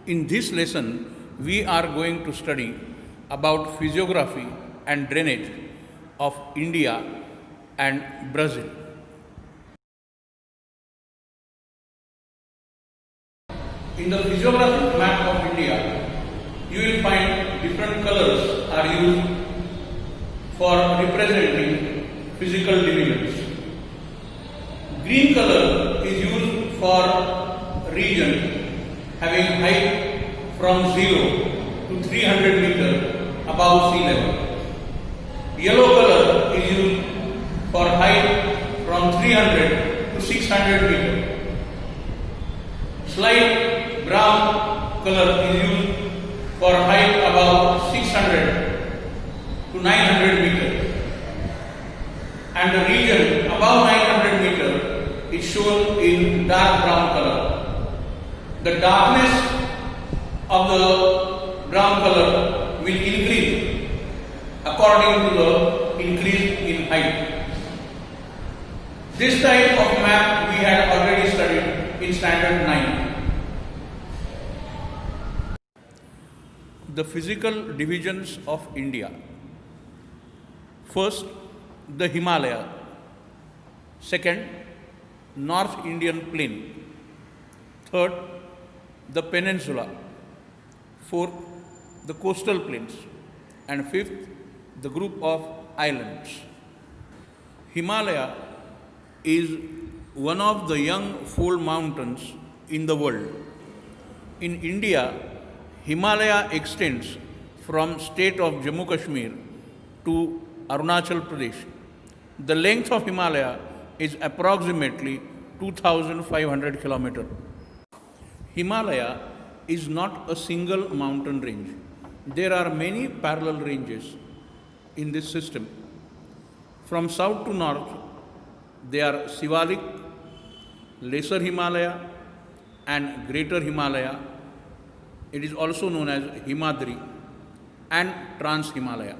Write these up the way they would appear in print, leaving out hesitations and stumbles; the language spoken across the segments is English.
In this lesson, we are going to study about physiography and drainage of India and Brazil. In the physiographic map of India, you will find different colors are used for representing physical divisions. Green color is used for region having height from 0 to 300 meter above sea level. Yellow color is used for height from 300 to 600 meter. Slight brown color is used for height above 600 to 900 meter. And the region above 900 meter is shown in dark brown color. The darkness of the brown color will increase according to the increase in height. This type of map we had already studied in standard 9. The physical divisions of India. First, the Himalaya. Second, North Indian Plain. Third, the peninsula. Fourth, the coastal plains. And fifth, the group of islands. Himalaya is one of the young fold mountains in the world. In India, Himalaya extends from state of Jammu Kashmir to Arunachal Pradesh. The length of Himalaya is approximately 2,500 kilometers. Himalaya is not a single mountain range. There are many parallel ranges in this system. From south to north, they are Sivalik, Lesser Himalaya, and Greater Himalaya. It is also known as Himadri and Trans Himalaya.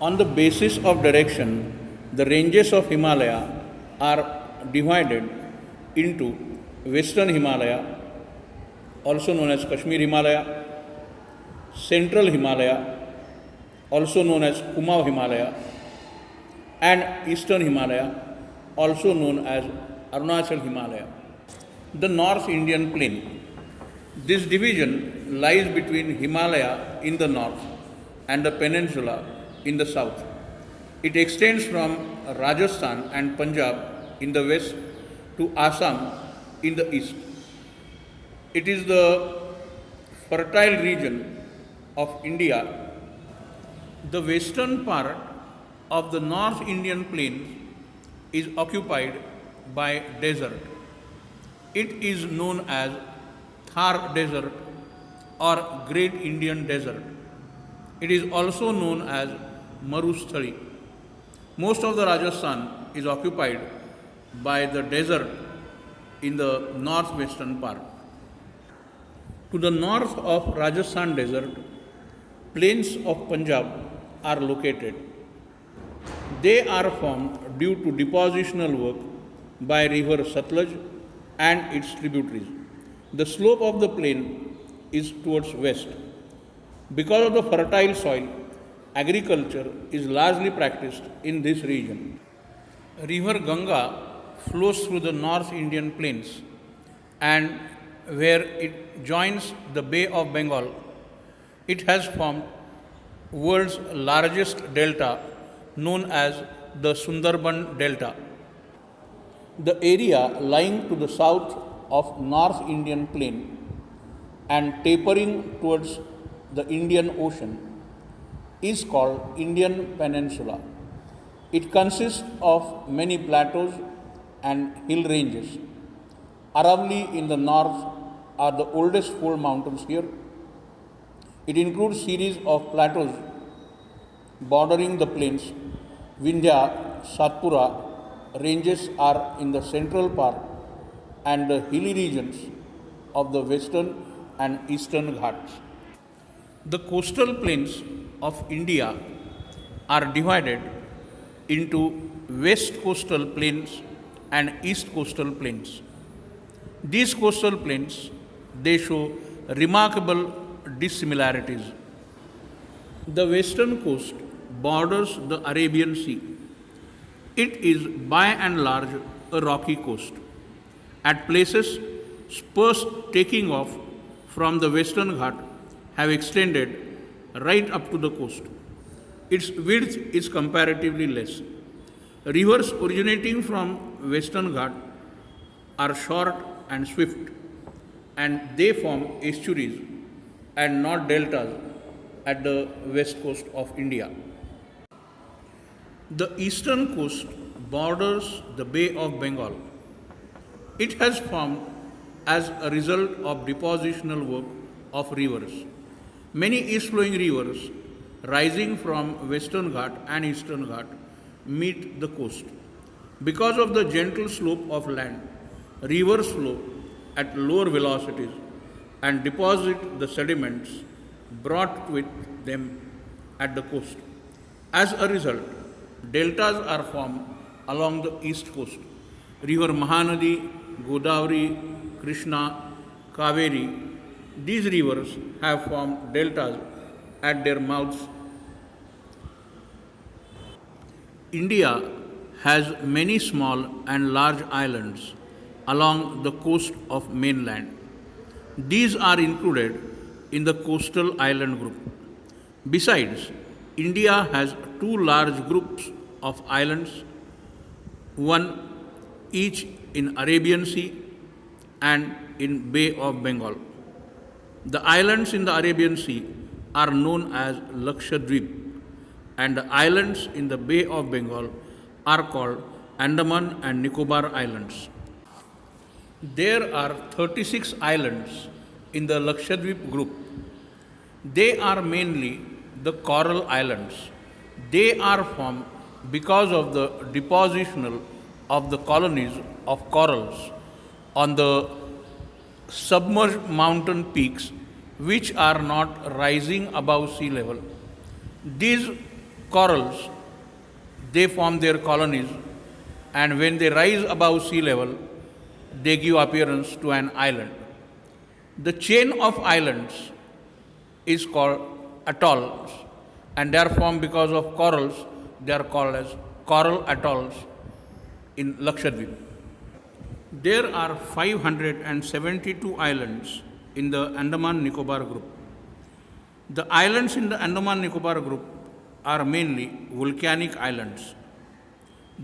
On the basis of direction, the ranges of Himalaya are divided into Western Himalaya, also known as Kashmir Himalaya, Central Himalaya, also known as Kumaon Himalaya, and Eastern Himalaya, also known as Arunachal Himalaya. The North Indian Plain. This division lies between Himalaya in the north and the peninsula in the south. It extends from Rajasthan and Punjab in the west to Assam in the east. It is the fertile region of India. The western part of the North Indian Plain is occupied by desert. It is known as Thar Desert or Great Indian Desert. It is also known as Marusthali. Most of the Rajasthan is occupied by the desert in the northwestern part. To the north of Rajasthan desert, plains of Punjab are located. They are formed due to depositional work by river Satluj and its tributaries. The slope of the plain is towards west. Because of the fertile soil, agriculture is largely practiced in this region. River Ganga flows through the North Indian plains and where it joins the Bay of Bengal, it has formed world's largest delta known as the Sundarban Delta. The area lying to the south of North Indian Plain and tapering towards the Indian Ocean is called Indian Peninsula. It consists of many plateaus and hill ranges. Aravali in the north are the oldest fold mountains here. It includes series of plateaus bordering the plains. Vindhya, Satpura ranges are in the central part and the hilly regions of the western and eastern Ghats. The coastal plains of India are divided into west coastal plains and east coastal plains. These coastal plains they show remarkable dissimilarities. The western coast borders the Arabian Sea. It is by and large a rocky coast. At places, spurs taking off from the Western Ghat have extended right up to the coast. Its width is comparatively less. Rivers originating from Western Ghat are short and swift, and they form estuaries and not deltas at the west coast of India. The eastern coast borders the Bay of Bengal. It has formed as a result of depositional work of rivers. Many east flowing rivers rising from Western Ghat and Eastern Ghat meet the coast. Because of the gentle slope of land, rivers flow at lower velocities and deposit the sediments brought with them at the coast. As a result, deltas are formed along the east coast. River Mahanadi, Godavari, Krishna, Kaveri, these rivers have formed deltas at their mouths. India has many small and large islands along the coast of mainland. These are included in the coastal island group. Besides, India has two large groups of islands, one each in Arabian Sea and in Bay of Bengal. The islands in the Arabian Sea are known as Lakshadweep, and the islands in the Bay of Bengal are called Andaman and Nicobar Islands. There are 36 islands in the Lakshadweep group. They are mainly the coral islands. They are formed because of the depositional of the colonies of corals on the submerged mountain peaks which are not rising above sea level. These corals, they form their colonies, and when they rise above sea level, they give appearance to an island. The chain of islands is called atolls, and they are formed because of corals. They are called as coral atolls in Lakshadweep. There are 572 islands in the Andaman Nicobar group. The islands in the Andaman Nicobar group are mainly volcanic islands.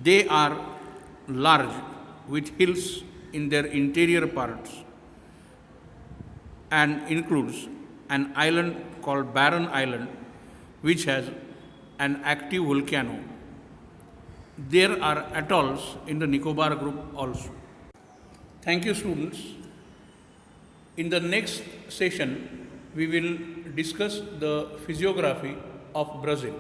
They are large with hills in their interior parts and includes an island called Barren Island which has an active volcano. There are atolls in the Nicobar group also. Thank you, students. In the next session, we will discuss the physiography of Brazil.